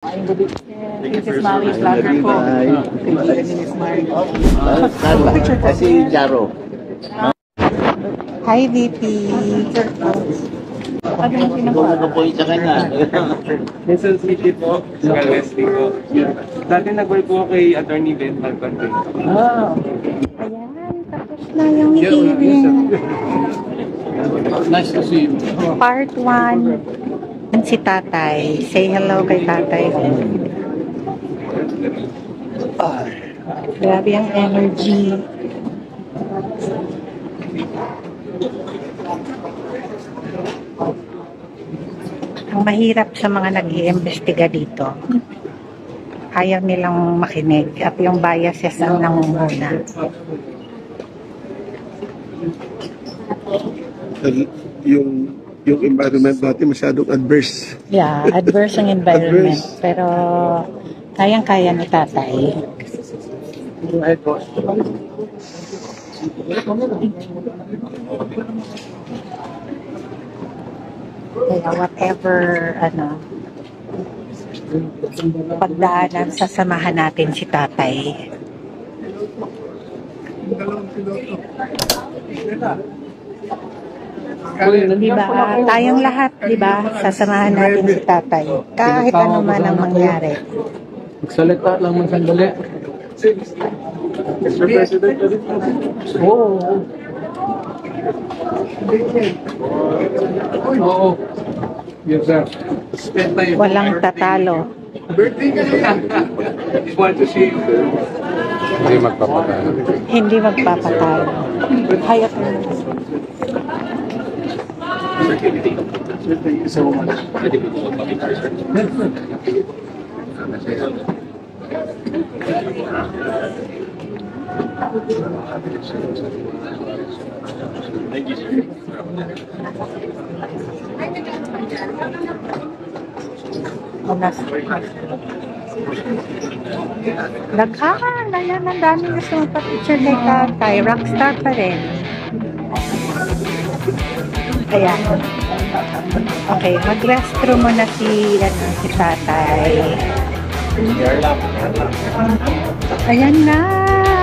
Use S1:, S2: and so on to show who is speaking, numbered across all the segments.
S1: This is Mali vlogger po. This is Mali.
S2: Kasi Jaro.
S1: Hi, VP. Ano yung
S2: Kung nakapoint sa kanya.
S3: This is VP po. Wesley po. Dati nag-work po kay Attorney Ben Malconte.
S1: Oh. Ayan, tapos na yung hearing.
S3: Nice to see you.
S1: Part 1. Si Tatay. Say hello kay Tatay. Grabe ang energy. Ang mahirap sa mga nag-iimbestiga dito, ayaw nilang makinig at yung biases ang nangunguna.
S4: Yung environment natin masyadong adverse.
S1: Yeah, adverse ang environment.
S4: Adverse.
S1: Pero kayang-kaya ni Tatay. Kaya whatever, pagdaanan, sasamahan natin si Tatay. Diba, tayong lahat, diba, sasamahan natin si Tatay. Kahit ano man ang mangyari.
S3: Magsalita lang man sandali.
S4: Mr. President,
S3: Oo. Oo. Yes, sir. Spend time.
S1: Walang tatalo.
S4: birthday ka na.
S3: Want to see you. Hindi magpapatalo.
S1: Hindi magpapatalo. Hayat mo.
S3: Thank you so much. Thank you, sir.
S1: Naghahan, ayan, ang dami gusto magpa-picture kay Tatay. Rockstar pa rin. Ayan. Okay, mag-restroom muna si Tatay. Ayan na,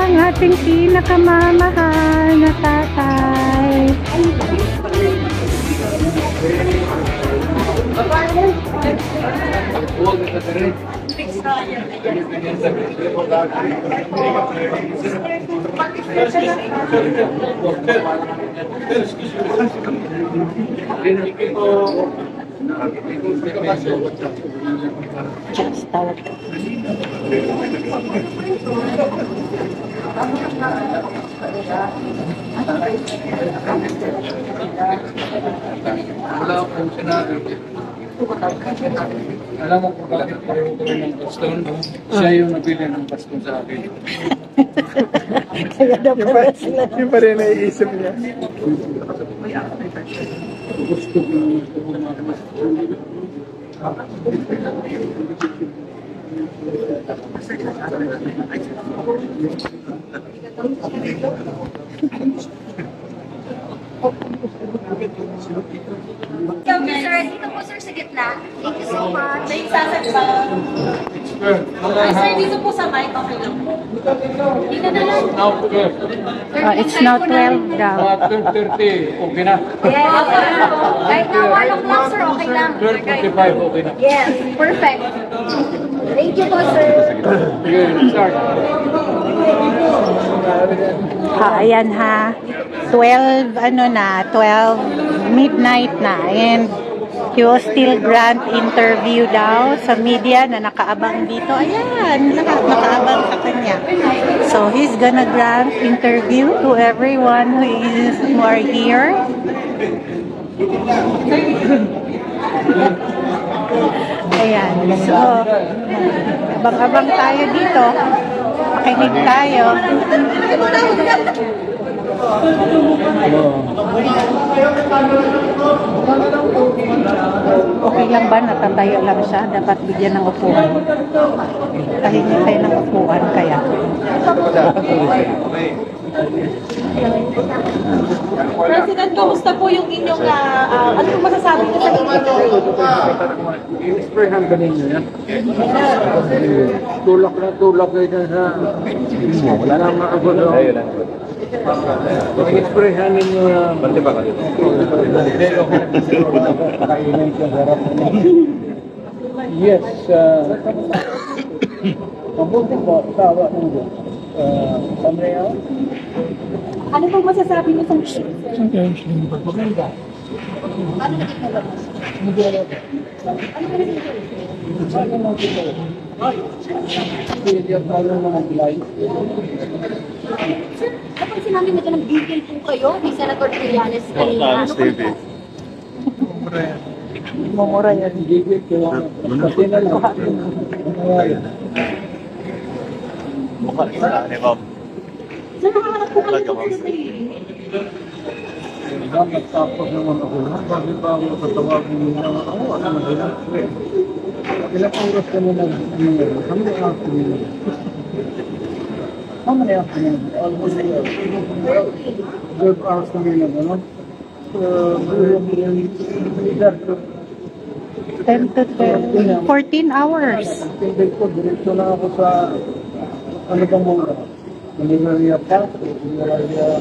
S1: ang ating pinakamamahal na Tatay. Just tawag ka.
S3: Wala akong sinabi. Alam mo kung bakit pareho kami ng Boston, no? Siya yung nabili ng Boston sa akin.
S1: Kaya na pala sila.
S4: Yung pa rin naiisip niya.
S3: Gusto ko
S5: Sir, dito po sir sa gitna. Thank you so much. May sasagpa. Ay, sir, dito po sa mic. Okay lang po. Dito na lang.
S1: It's now 12 daw.
S3: 12:30, okay na.
S5: Yes. Right now, 1 o'clock, sir. Okay lang.
S3: 12:45, okay na.
S5: Yes. Perfect. Thank you po, sir.
S3: Sige, start.
S1: Ayan ha. 12 midnight na. And he will still grant interview daw sa media na nakaabang dito. Ayan, nakaabang sa kanya. So he's gonna grant interview to everyone who are here. Ayan. So, abang-abang tayo dito. Makinig tayo. Okay lang ba? Natatayo lang siya. Dapat bigyan ng upuan. Kahingi tayo ng upuan kaya.
S5: President, kamusta po yung inyong, ano po masasabi niyo sa
S6: I-sprayhan ka ninyo yan. Tulak na tulak kayo dyan sa... Wala nang makagulo. I-sprayhan ninyo yan. Bante ba ka dito? Yes. Mabuti po, tawa ng Diyos. Pamreyaw?
S5: Ano po masasabi niyo sa Kapag sinabi na nag-gigil po kayo ni Senator Trillanes kanina, ano po?
S6: Mamura yan, gigit ko lang. Kasi nalahat ko.
S5: Saan nakakalap po kayo po sa
S6: Dapat tapos naman ako. Bakit ba ako tatawagin nyo naman ako? Ano na sila? Ilang oras kami nag-email. How many hours kami nag-email? How many hours kami nag-email? Almost 12 hours kami nag-email.
S1: 10 to 12. 14 hours.
S6: Hindi ko, diretso na ako sa ano bang mga Manila Park, Manila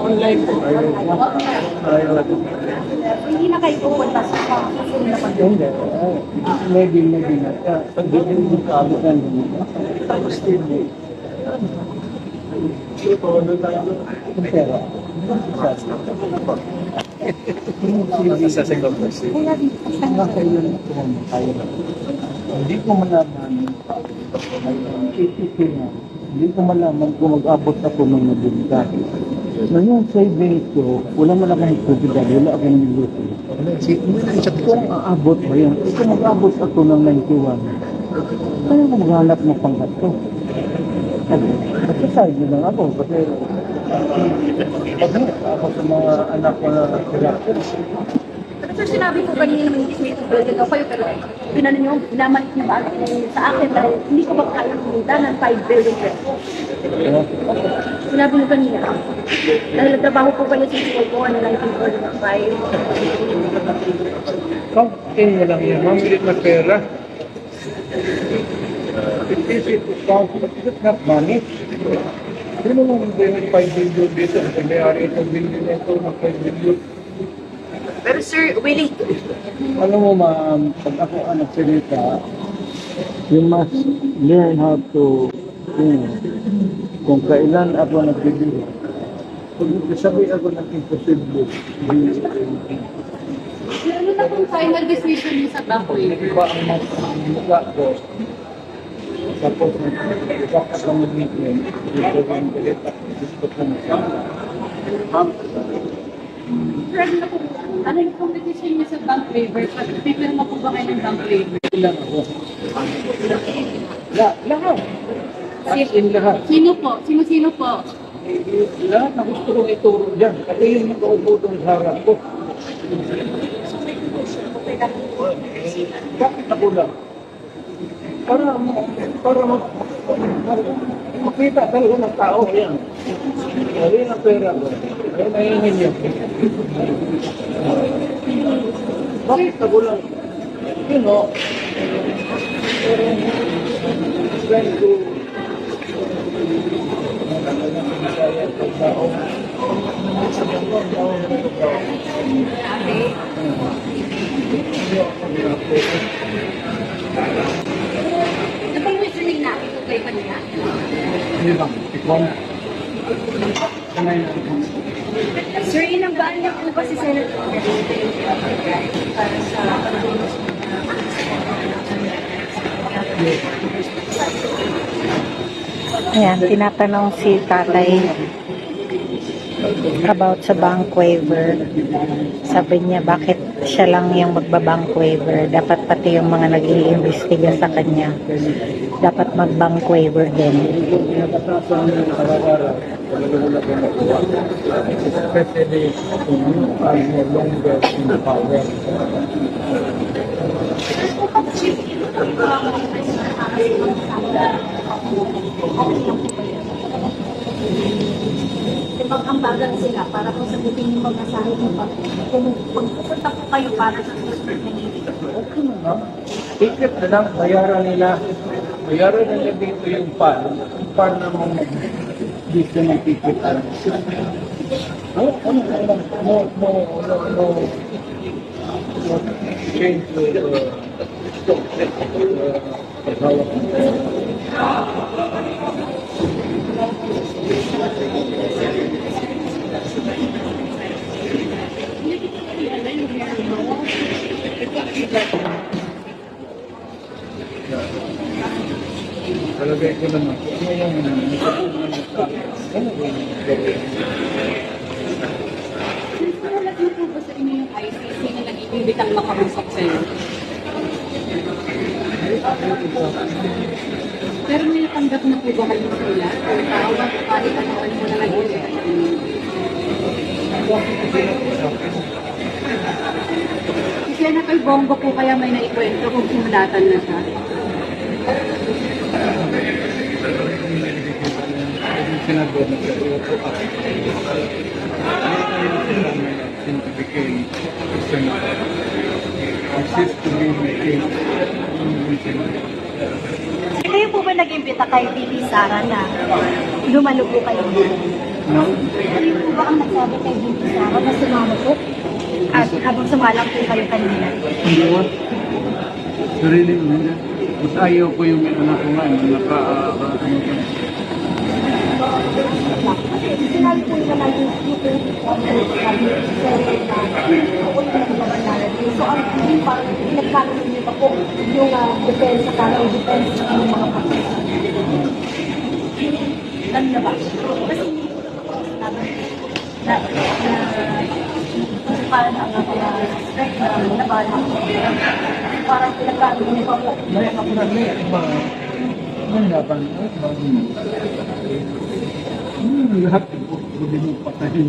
S6: online po.
S5: Hindi na kayo pupunta sa susunod na
S6: Hindi. Maybe not. Hindi mo kaabutan. Tapos din. Pera. Sa second person. Hindi ko malaman. Hindi ko malaman kung mag-abot ako ng nabinta. Ngayon, savings ko, wala man akong tubig, wala akong niluto. Kung aabot ba yan? Kung mag-abot ako ng 91, kaya mo maghanap mo pang gato. Kasi side nyo lang ako, kasi pag ako sa mga anak ko na sila.
S5: Pero sir, sinabi ko kanina naman hindi may tubig daw kayo, pero pinano nyo, binamalik niyo ba sa akin dahil hindi ko ba kaya kumita ng 5 billion pesos? Sinabi nyo kanina, dahil nagtrabaho po kayo sa COO na 1945.
S6: Countin mo lang yan, mamilit na pera. It's easy to count, but it's not money. Sino mo hindi ng 5 billion dito? Ang may-ari itong billion ito ng 5 billion.
S5: Pero sir, willing to.
S6: Alam mo ma'am, pag ako ang nagsalita, you must learn how to, kung kailan ako nagbibiro. Pag sabi ako ng imposible,
S5: Ano na pong final decision niyo sa bank waiver?
S6: iba ang mukha ko. Tapos, iba ka sa mag-meeting, ito ang galit at gusto ko na siya. Ma'am,
S5: Ano yung pong decision niyo sa bank waiver? Pipirma po ba kayo ng bank waiver?
S6: ilan ako? Lahat. As in lahat.
S5: Sino po? Sino-sino po?
S6: Lahat na gusto kong ituro dyan. Kasi yung nakaupo doon sa harap ko. Bakit ako lang? Para makita talaga ng tao. Yan. Yan ang pera ko. Yan ang hingin niya. Bakit ako lang? You know, trying to
S5: Napag-reasoning natin po kayo kanina?
S6: Hindi ba? Ikon?
S5: Sir, inambaan niya po ba si Senator para sa
S1: Ayan, tinatanong si tatay about sa bank waiver. Sabi niya, bakit siya lang yung magbabank waiver? Dapat pati yung mga nag-iimbestiga sa kanya. Dapat mag-bank waiver din.
S6: Especially kung ano are no longer in power.
S5: Mag-ambagan sila para kung sagutin yung mag-asahin mo kung pagpupunta po kayo para sa susunod na meeting.
S6: Okay na nga. Ticket na lang, bayaran nila. Bayaran nila dito yung pan. Yung pan na mga dito ng ticket. No, change the Talagay ko naman.
S5: Sinulat mo po ba sa inyo yung ICC na nag-iimbitang makausap sa iyo? Pero may natanggap na po ba kayo sa ila? O tawag kahit ano mo na nag-iimbita? Kasi na kay Bongo po kaya may naikwento kung sinulatan na siya.
S6: Sinagot na sa iyo po ako. Became senator. Insist to be my king.
S5: Kayo po ba nag-imbita kay Bibi Sara na lumalo po kayo?
S6: No?
S5: Kayo po ba ang nagsabi kay Bibi Sara na sumama po? At habang sumalang po kayo kanina?
S6: Hindi what? Sarili mo nila. Mas ayaw ko yung anak ko nga.
S5: Sinabi po nila na yung so, ang parang pinagkakaroon niyo pa po yung depensa para o depensa ng mga kapatid. Ano na ba? Kasi hindi ko na parang ang strike na laban parang pinagkakaroon niyo pa po.
S6: Lahat po, hindi mo patayin.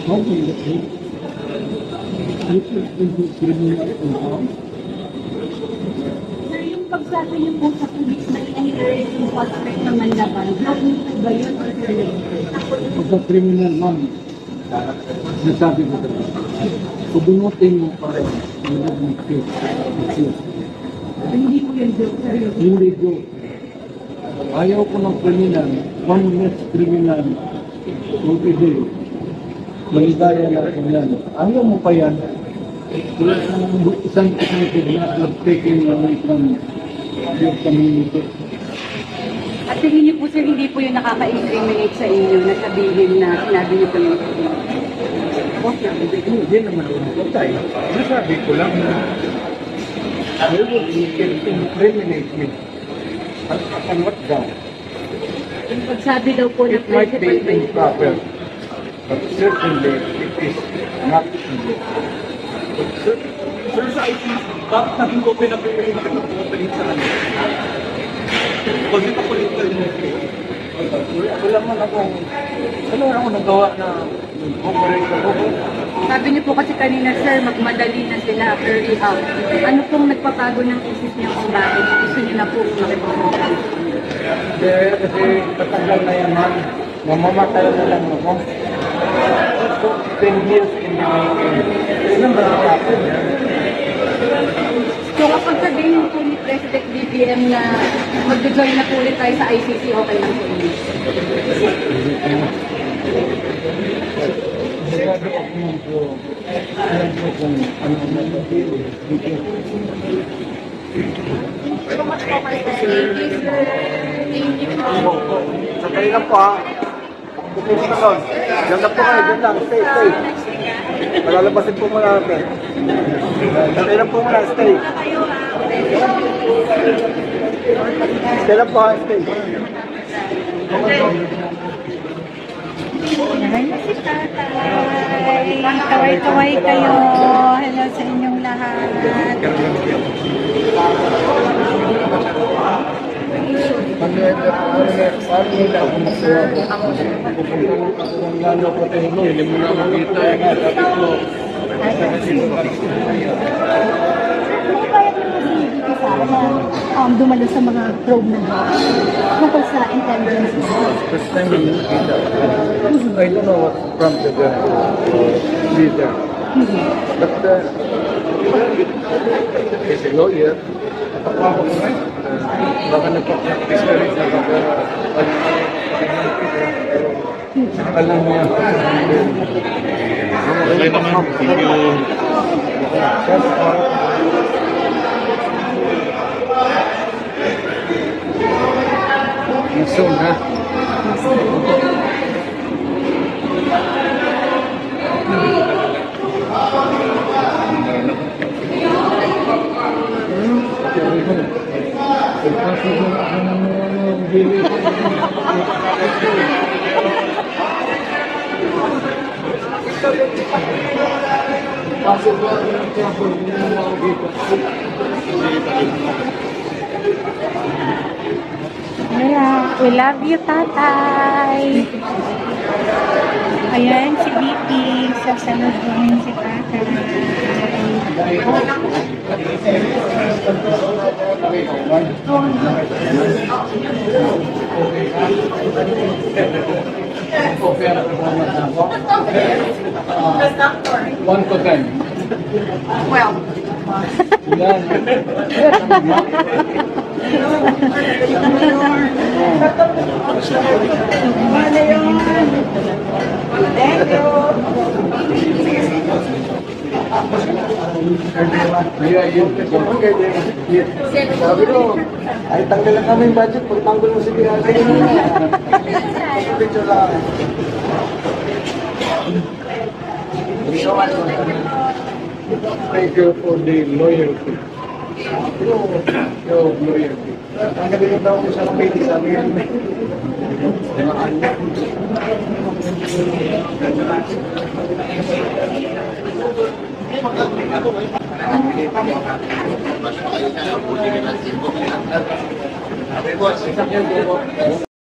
S6: Okay, okay.
S5: Sir, yung pagsabi niyo po sa police na in-encourage yung suspect ng manlaban, block niyo po ba yun or
S6: Pagka-criminal, ma'am, nasabi ko talaga. Pubunutin mo pa rin.
S5: hindi po yun joke, sir?
S6: Hindi ko. Ayaw ko ng criminal. One less criminal. Okay, day. Maligaya natin yan. Ayaw mo pa yan. Isang kidnap of taking away from your community.
S5: At tingin niyo po, sir, hindi po yun nakaka-incriminate sa inyo na sabihin na sinabi niyo po yun.
S6: Okay, hindi naman ako tayo. Nasabi ko lang na you will incriminate me. And what down?
S5: Yung pagsabi daw po na
S6: It might be
S5: principal ba
S6: improper, but certainly it is not illegal.
S3: Sir, sa ICC, bakit naging open na po yung opening sa kanila? Kasi pa-political mo.
S6: Wala man ako nagawa na operate ako.
S5: Sabi niyo po kasi kanina, sir, magmadali na sila, hurry up. Ano pong nagpapago ng isip niyo kung bakit gusto niyo na po makipag-usap?
S6: Kasi patagal na yan, ma'am. Mamamatay na lang ako. 10 years in the making. Ilan ba natin yan?
S5: So kapag sabihin po ni President BBM na mag-join na po ulit tayo sa ICC, okay lang po yun?
S6: Sigurado ako nung alam ko kung ano na
S4: Sakay lang po ha. Pupunta na doon. Diyan lang po kayo, diyan lang. Stay, stay. Malalabasin po muna natin. Stay lang po muna, stay. Stay lang po ha, stay.
S1: Ayan na si tatay. Kaway-kaway kayo. Hello sa inyong lahat.
S6: Lalo ko tayo mo, hindi mo na makita.
S5: Dumalo sa mga probe na tungkol sa intelligence.
S6: First time na nakita. I don't know what prompted the leader. But as a lawyer, baka nagpa-practice ka rin sa alam niya.
S2: Okay naman. Thank you.
S6: Soon, ha?
S1: We love you, tatay. Ayan, si BP. Sasaluduhin si tatay.
S6: One to 10.
S5: Well,
S4: Sabi ko, ay tanggalan kami yung budget, pagtanggol mo si Bianca. Picture lang.
S6: Thank you for the loyalty. Your loyalty.
S4: Tanggalin daw ko sa pili sa amin.